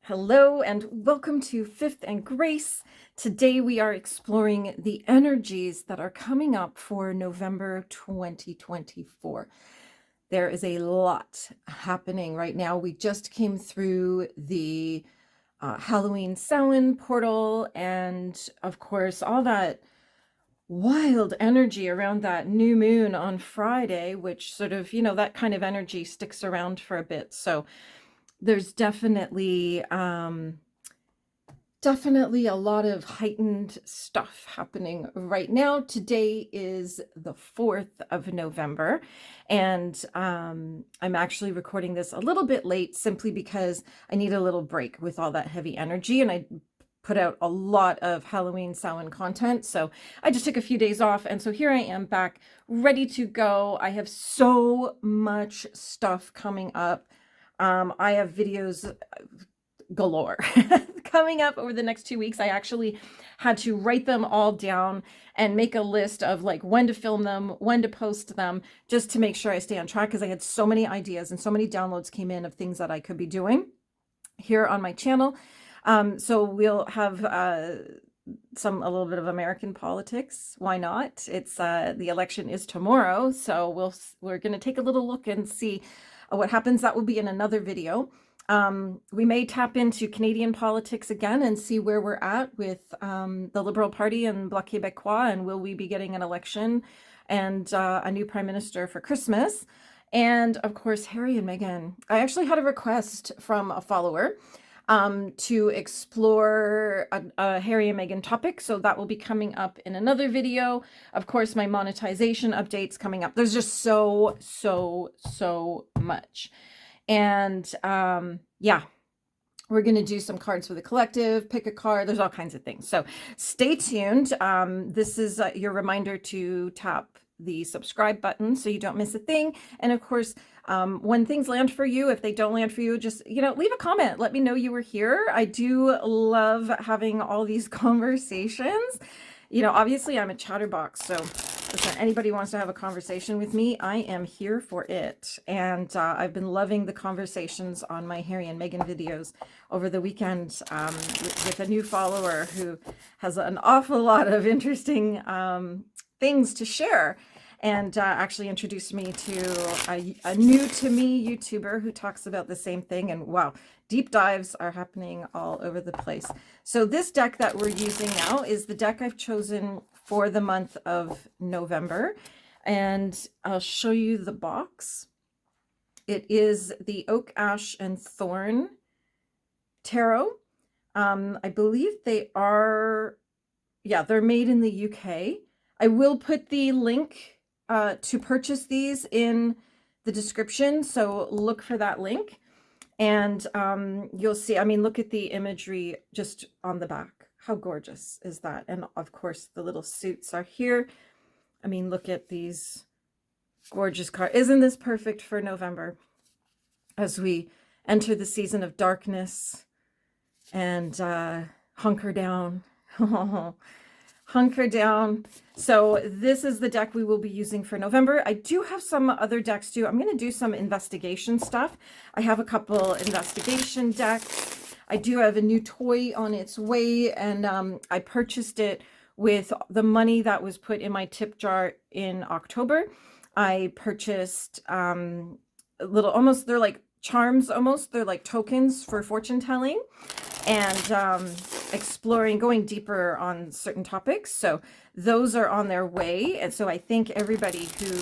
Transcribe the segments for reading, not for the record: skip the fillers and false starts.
Hello and welcome to Fifth and Grace. Today we are exploring the energies that are coming up for November 2024. There is a lot happening right now. We just came through the Halloween Samhain portal, and of course all that wild energy around that new moon on Friday, which sort of, that kind of energy sticks around for a bit. So there's definitely a lot of heightened stuff happening right now. Today is the 4th of November, and I'm actually recording this a little bit late simply because I need a little break with all that heavy energy, and I put out a lot of Halloween Samhain content, so I just took a few days off, and so here I am back ready to go. I have so much stuff coming up. I have videos galore coming up over the next 2 weeks. I actually had to write them all down and make a list of like when to film them, when to post them, just to make sure I stay on track, because I had so many ideas and so many downloads came in of things that I could be doing here on my channel. So we'll have a little bit of American politics. Why not? It's the election is tomorrow, so we're going to take a little look and see what happens. That will be in another video. We may tap into Canadian politics again and see where we're at with the Liberal Party and Bloc Québécois, and will we be getting an election and a new prime minister for Christmas. And of course, Harry and Meghan. I actually had a request from a follower to explore a Harry and Meghan topic, so that will be coming up in another video. Of course, my monetization updates coming up. There's just so much. And yeah, we're going to do some cards for the collective, pick a card. There's all kinds of things, so stay tuned. This is your reminder to tap the subscribe button so you don't miss a thing. And of course, when things land for you, if they don't land for you, just, leave a comment. Let me know you were here. I do love having all these conversations. Obviously I'm a chatterbox, so listen, anybody wants to have a conversation with me, I am here for it. And I've been loving the conversations on my Harry and Meghan videos over the weekend with a new follower who has an awful lot of interesting things to share, and actually introduced me to a new to me YouTuber who talks about the same thing. And wow, deep dives are happening all over the place. So this deck that we're using now is the deck I've chosen for the month of November, and I'll show you the box. It is the Oak, Ash, and Thorn Tarot. I believe they are, they're made in the UK. I will put the link to purchase these in the description, so look for that link. And you'll see, look at the imagery just on the back. How gorgeous is that? And of course, the little suits are here. Look at these gorgeous cards. Isn't this perfect for November as we enter the season of darkness and hunker down? Hunker down. So this is the deck we will be using for November. I do have some other decks too. I'm going to do some investigation stuff. I have a couple investigation decks. I do have a new toy on its way, and I purchased it with the money that was put in my tip jar in October. I purchased almost, they're like charms almost. They're like tokens for fortune telling, and exploring, going deeper on certain topics. So those are on their way. And so I thank everybody who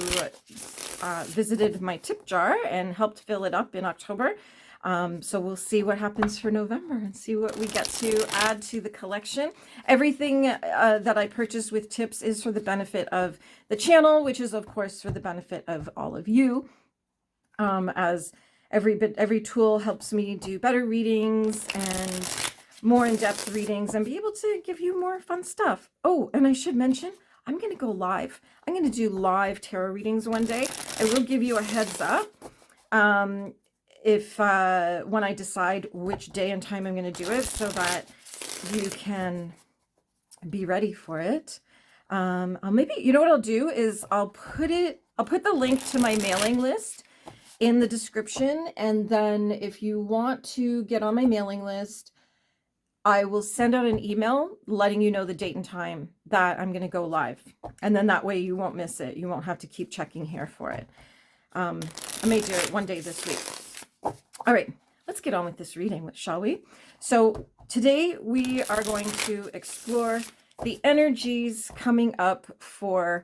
visited my tip jar and helped fill it up in October. So we'll see what happens for November and see what we get to add to the collection. Everything that I purchased with tips is for the benefit of the channel, which is of course for the benefit of all of you, as every tool helps me do better readings and more in-depth readings and be able to give you more fun stuff. Oh, and I should mention, I'm going to go live. I'm going to do live tarot readings one day. I will give you a heads up if when I decide which day and time I'm going to do it, so that you can be ready for it. Maybe, what I'll do is I'll put the link to my mailing list in the description. And then if you want to get on my mailing list, I will send out an email letting you know the date and time that I'm going to go live. And then that way you won't miss it. You won't have to keep checking here for it. I may do it one day this week. All right, let's get on with this reading, shall we? So today we are going to explore the energies coming up for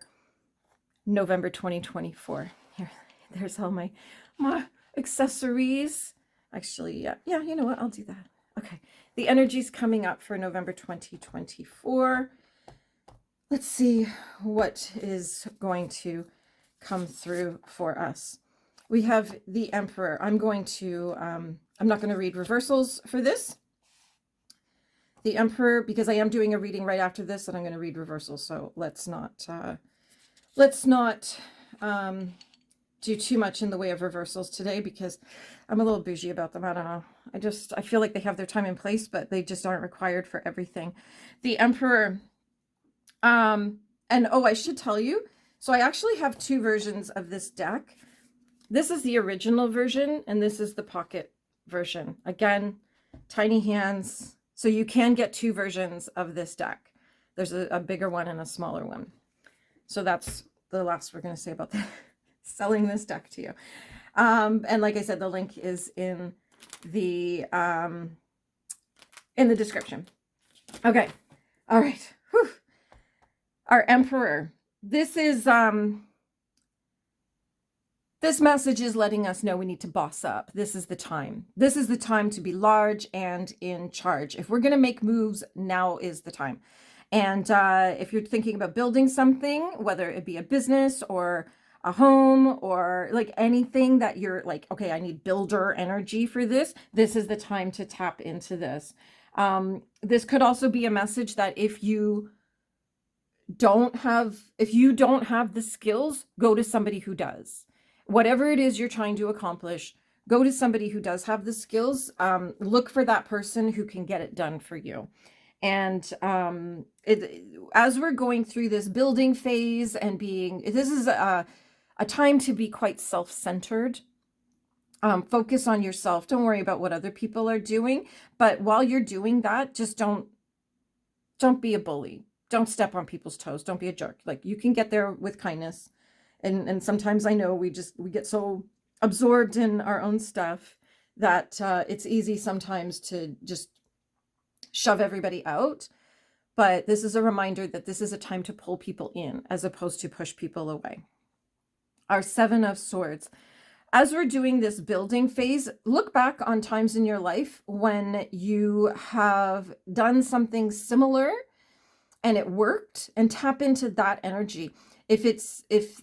November 2024. Here, there's all my accessories. Actually, yeah, you know what? I'll do that. Okay, the energies coming up for November 2024. Let's see what is going to come through for us. We have the Emperor. I'm not going to read reversals for this. The Emperor, because I am doing a reading right after this, and I'm going to read reversals. So let's not do too much in the way of reversals today, because I'm a little bougie about them. I don't know. I feel like they have their time and place, but they just aren't required for everything. The Emperor, and oh, I should tell you, so I actually have two versions of this deck. This is the original version, and this is the pocket version. Again, tiny hands, so you can get two versions of this deck. There's a bigger one and a smaller one. So that's the last we're going to say about selling this deck to you. And like I said, the link is in the description. Okay. All right. Whew. Our Emperor. This message is letting us know we need to boss up. This is the time. This is the time to be large and in charge. If we're going to make moves, now is the time. And if you're thinking about building something, whether it be a business or a home or like anything that you're like, okay, I need builder energy for this, this is the time to tap into this. This could also be a message that if you don't have the skills, go to somebody who does. Whatever it is you're trying to accomplish, go to somebody who does have the skills. Look for that person who can get it done for you. And as we're going through this building phase and this is a time to be quite self-centered. Focus on yourself. Don't worry about what other people are doing. But while you're doing that, just don't be a bully. Don't step on people's toes. Don't be a jerk. Like, you can get there with kindness. And sometimes I know we get so absorbed in our own stuff that it's easy sometimes to just shove everybody out. But this is a reminder that this is a time to pull people in as opposed to push people away. Our Seven of Swords. As we're doing this building phase, look back on times in your life when you have done something similar and it worked, and tap into that energy. If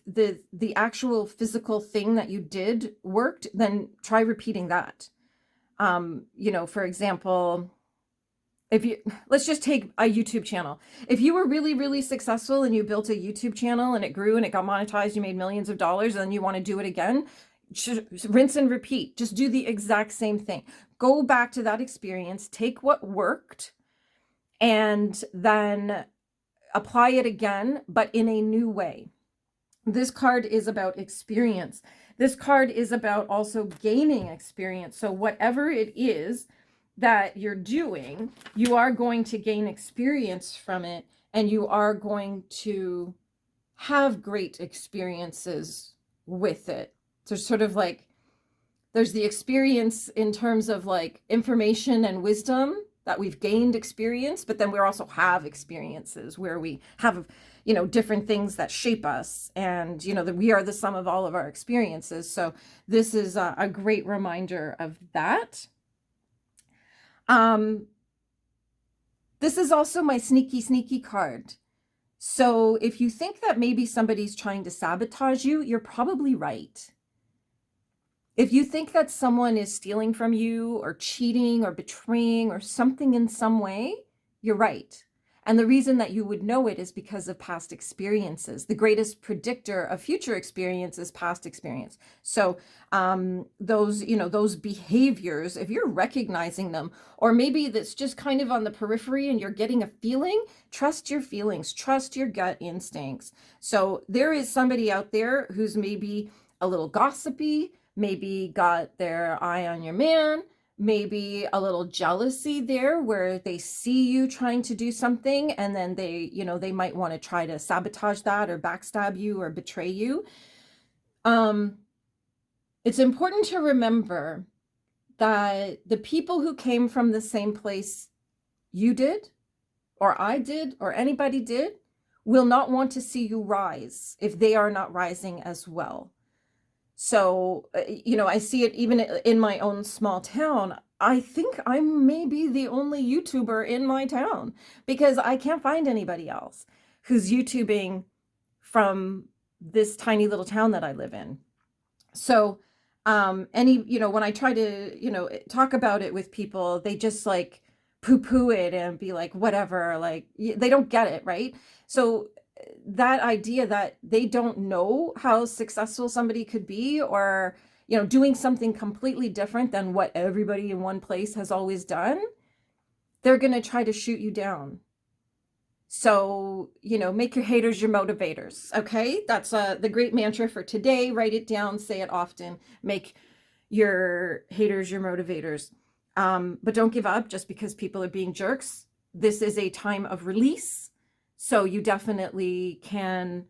the actual physical thing that you did worked, then try repeating that. For example, let's just take a YouTube channel. If you were really, really successful and you built a YouTube channel and it grew and it got monetized, you made millions of dollars, and then you want to do it again, rinse and repeat. Just do the exact same thing. Go back to that experience, take what worked, and then apply it again, but in a new way. This card is about experience. This card is about also gaining experience. So whatever it is that you're doing, you are going to gain experience from it, and you are going to have great experiences with it. So sort of like, there's the experience in terms of like information and wisdom that we've gained experience, but then we also have experiences where we have, different things that shape us, and, that we are the sum of all of our experiences. So this is a great reminder of that. This is also my sneaky card. So if you think that maybe somebody's trying to sabotage you, you're probably right. If you think that someone is stealing from you or cheating or betraying or something in some way, you're right. And the reason that you would know it is because of past experiences. The greatest predictor of future experience is past experience. So those behaviors, if you're recognizing them, or maybe that's just kind of on the periphery and you're getting a feeling, trust your feelings, trust your gut instincts. So there is somebody out there who's maybe a little gossipy, maybe got their eye on your man, maybe a little jealousy there where they see you trying to do something and then they, they might want to try to sabotage that or backstab you or betray you. It's important to remember that the people who came from the same place you did, or I did, or anybody did, will not want to see you rise if they are not rising as well. So, I see it even in my own small town. I think I'm maybe the only YouTuber in my town because I can't find anybody else who's YouTubing from this tiny little town that I live in. So, when I try to, talk about it with people, they just like poo-poo it and be like, whatever, like they don't get it, right? So that idea that they don't know how successful somebody could be, or, doing something completely different than what everybody in one place has always done, they're going to try to shoot you down. So, make your haters your motivators. Okay. That's the great mantra for today. Write it down, say it often, make your haters your motivators. But don't give up just because people are being jerks. This is a time of release. So you definitely can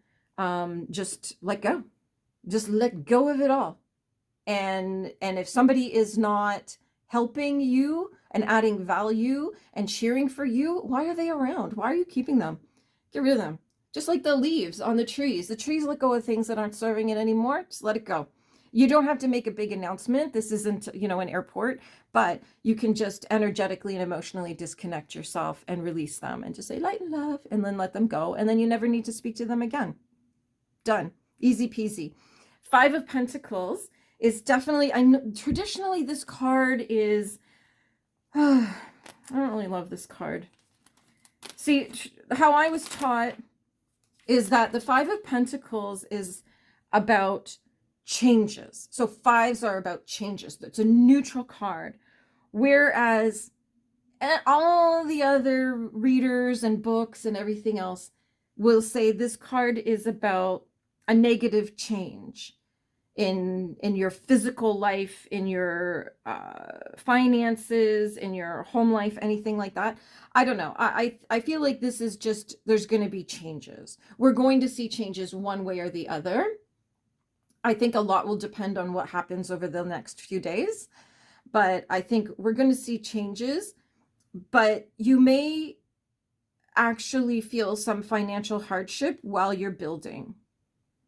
just let go. Just let go of it all. And if somebody is not helping you and adding value and cheering for you, why are they around? Why are you keeping them? Get rid of them. Just like the leaves on the trees. The trees let go of things that aren't serving it anymore. Just let it go. You don't have to make a big announcement. This isn't, an airport, but you can just energetically and emotionally disconnect yourself and release them and just say light and love and then let them go. And then you never need to speak to them again. Done. Easy peasy. 5 of Pentacles is definitely, traditionally this card is, I don't really love this card. See, how I was taught is that the 5 of Pentacles is about changes. So 5s are about changes. It's a neutral card. Whereas all the other readers and books and everything else will say this card is about a negative change in your physical life, in your finances, in your home life, anything like that. I don't know. I feel like this is just, there's going to be changes. We're going to see changes one way or the other. I think a lot will depend on what happens over the next few days, but I think we're going to see changes, but you may actually feel some financial hardship while you're building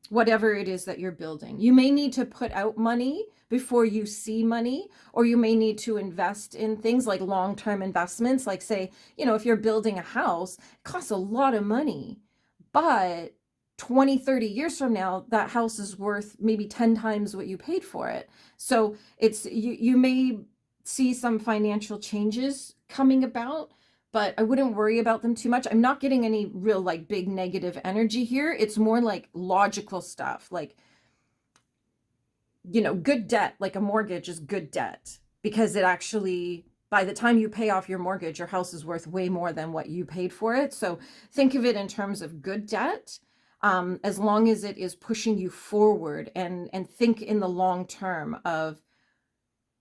whatever it is that you're building. You may need to put out money before you see money, or you may need to invest in things like long-term investments. Like say, if you're building a house, it costs a lot of money, but 20, 30 years from now, that house is worth maybe 10 times what you paid for it. So it's, you may see some financial changes coming about, but I wouldn't worry about them too much. I'm not getting any real like big negative energy here. It's more like logical stuff, like, good debt, like a mortgage is good debt because it actually, by the time you pay off your mortgage, your house is worth way more than what you paid for it. So think of it in terms of good debt. As long as it is pushing you forward, and think in the long term of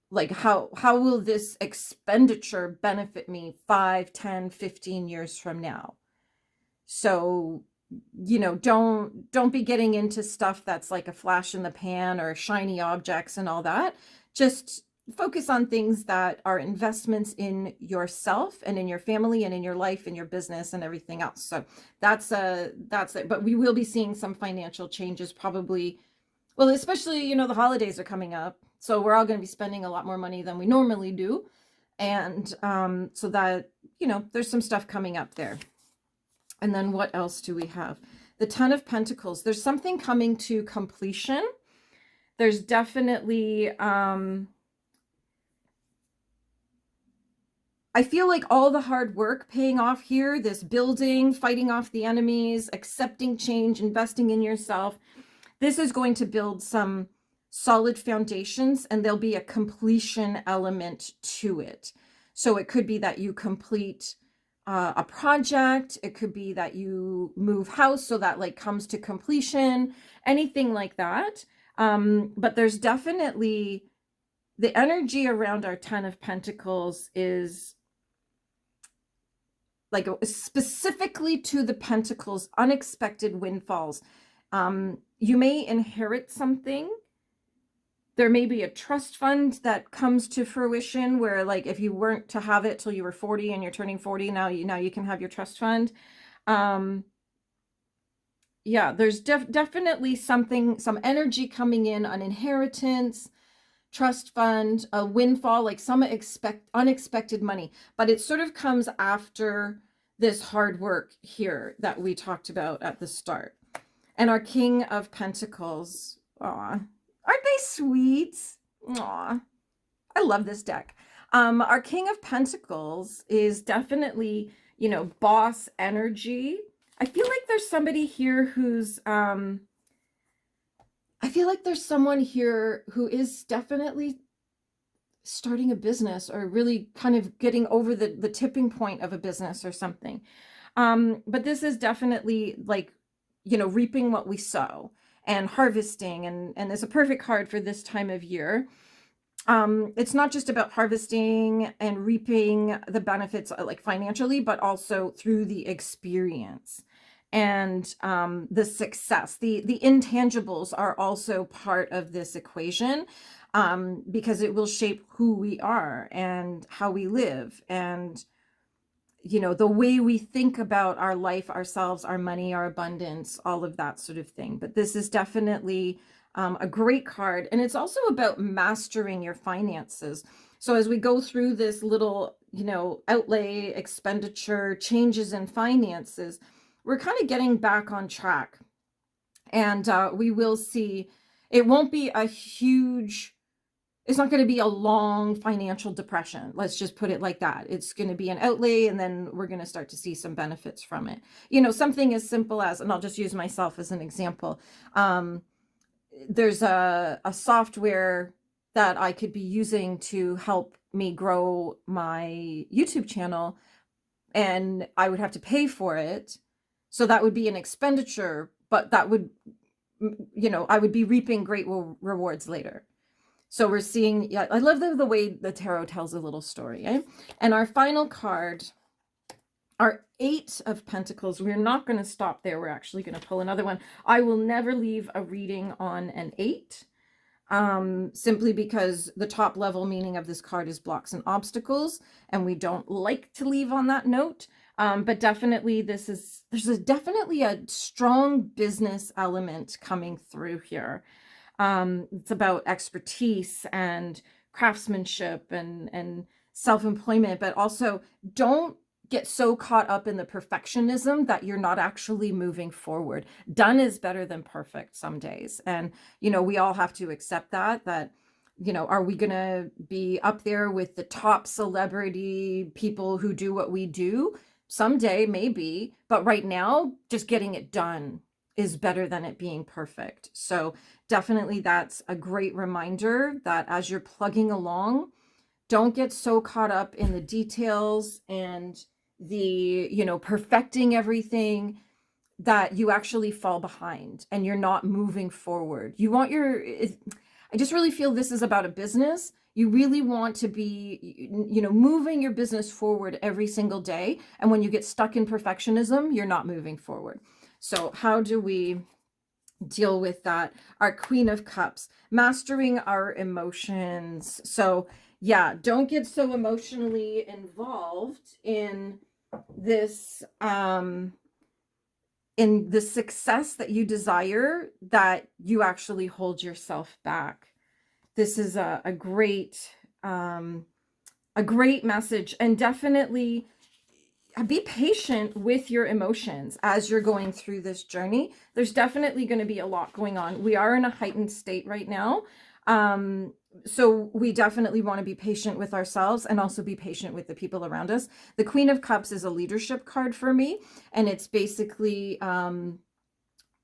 like, how will this expenditure benefit me 5, 10, 15 years from now? So, don't be getting into stuff that's like a flash in the pan or shiny objects and all that. Just focus on things that are investments in yourself and in your family and in your life and your business and everything else. So that's it. But we will be seeing some financial changes probably. Well, especially, the holidays are coming up. So we're all going to be spending a lot more money than we normally do. And so that, there's some stuff coming up there. And then what else do we have? The 10 of Pentacles. There's something coming to completion. There's definitely, I feel like all the hard work paying off here, this building, fighting off the enemies, accepting change, investing in yourself, this is going to build some solid foundations, and there'll be a completion element to it. So it could be that you complete a project. It could be that you move house, so that like comes to completion, anything like that. But there's definitely the energy around our Ten of Pentacles is like specifically to the Pentacles, unexpected windfalls. You may inherit something. There may be a trust fund that comes to fruition where, like, if you weren't to have it till you were 40 and you're turning 40, now you can have your trust fund. Yeah, there's definitely some energy coming in, an inheritance, trust fund, a windfall, like some unexpected money, but it sort of comes after this hard work here that we talked about at the start. And our King of Pentacles, aw, aren't they sweet? Aw, I love this deck. Our King of Pentacles is definitely, boss energy. I feel like there's somebody here who's, I feel like there's someone here who is definitely starting a business or really kind of getting over the tipping point of a business or something. But this is definitely like, reaping what we sow and harvesting, and is a perfect card for this time of year. It's not just about harvesting and reaping the benefits like financially, but also through the experience and the success. The intangibles are also part of this equation, because it will shape who we are and how we live, and the way we think about our life, ourselves, our money, our abundance, all of that sort of thing. But this is definitely a great card. And it's also about mastering your finances. So as we go through this little, outlay, expenditure, changes in finances, we're kind of getting back on track. And we will see, it won't be a huge, it's not going to be a long financial depression. Let's just put it like that. It's going to be an outlay, and then we're going to start to see some benefits from it. Something as simple as, and I'll just use myself as an example. There's a software that I could be using to help me grow my YouTube channel, and I would have to pay for it. So that would be an expenditure, but that would, I would be reaping great rewards later. So we're seeing, yeah, I love the way the tarot tells a little story. Eh? And our final card, our Eight of Pentacles. We're not going to stop there. We're actually going to pull another one. I will never leave a reading on an 8, simply because the top level meaning of this card is blocks and obstacles, and we don't like to leave on that note. But definitely there's definitely a strong business element coming through here. It's about expertise and craftsmanship and self-employment, but also don't get so caught up in the perfectionism that you're not actually moving forward. Done is better than perfect some days. And, we all have to accept that, are we going to be up there with the top celebrity people who do what we do? Someday, maybe, but right now, just getting it done is better than it being perfect. So definitely that's a great reminder that as you're plugging along, don't get so caught up in the details and the, perfecting everything that you actually fall behind and you're not moving forward. I just really feel this is about a business. You really want to be, moving your business forward every single day. And when you get stuck in perfectionism, you're not moving forward. So how do we deal with that? Our Queen of Cups, mastering our emotions. So yeah, don't get so emotionally involved in this, in the success that you desire, that you actually hold yourself back. This is a great message, and definitely be patient with your emotions as you're going through this journey. There's definitely going to be a lot going on. We are in a heightened state right now. So we definitely want to be patient with ourselves and also be patient with the people around us. The Queen of Cups is a leadership card for me, and it's basically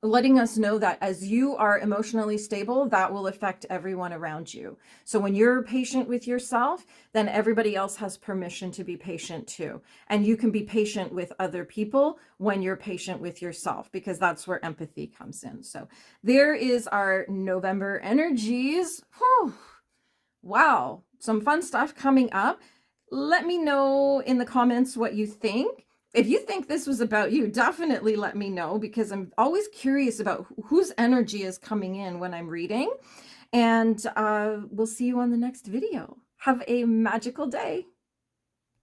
letting us know that as you are emotionally stable, that will affect everyone around you. So when you're patient with yourself, then everybody else has permission to be patient too. And you can be patient with other people when you're patient with yourself, because that's where empathy comes in. So there is our November energies. Whew. Wow, some fun stuff coming up. Let me know in the comments what you think. If you think this was about you, definitely let me know, because I'm always curious about whose energy is coming in when I'm reading. And we'll see you on the next video. Have a magical day.